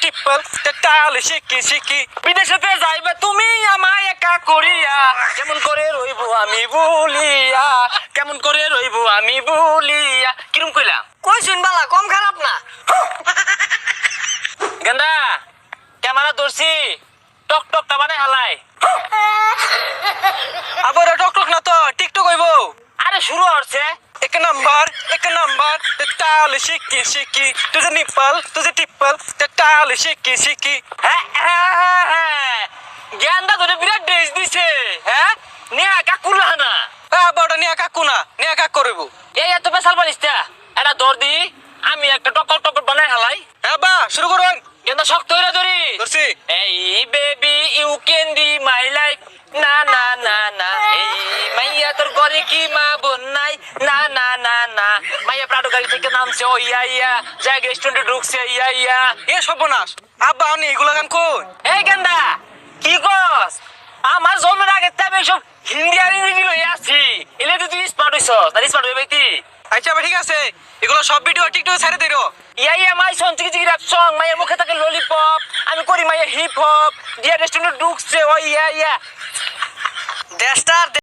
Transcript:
টিপল তাল শিকি শিকি বিদেশেতে যাইবে তুমি আমায় একা করিয়া কেমন করে রইব আমি বলিয়া কেমন করে রইব আমি বলিয়া কিরম কইলা কই শুনবালা কম খারাপ না। গেন্দা ক্যামেরা ধরছি টক টকটা বানাই হালাই আবার টক টক না তো টিকটক হইব আরে শুরু হচ্ছে एक नंबर ताल शिकी शिकी तुझे निप्पल तुझे टिप्पल ताल शिकी शिकी ज्ञानदा ধরে বিরাট ড্রেস দিছে হ্যাঁ নেহা কাকু না বড় নেহা কাকু না নেহা কাকু করব এই এত পেশাল বানিসটা এটা দর দি আমি একটা টকর টকর বানাই হালাই হ্যাঁ বা শুরু করুন কিন্তু শক্ত হইরা ধরি ধরছি এই baby you can be my life না না না না এই মাইয়া তোর ঘরে কি মা বোন নাই না না না না মাইয়া প্রাডো গাড়ি থেকে নামছে ও ইয়া ইয়া জায়গা রেস্টুরেন্টে ঢুকছে ইয়া ইয়া এ সর্বনাশ আব্বা আমি এগুলো গান কই এই গেন্দা কি কস আমার জন্মের আগে তেমন সব হিন্দি আর ইংরেজি লই আসছি এলে তুই স্মার্ট হইছ তাই স্মার্ট হইবে কি আচ্ছা ঠিক আছে এগুলো সব ভিডিও টিকটকে ছেড়ে দিরো ইয়া ইয়া মাই সন চিকি চিকি র‍্যাপ সং মাইয়া মুখে থাকে ললিপপ আমি করি মাইয়া হিপ হপ দিয়া রেস্টুরেন্টে ঢুকছে ও ইয়া ইয়া দেশটার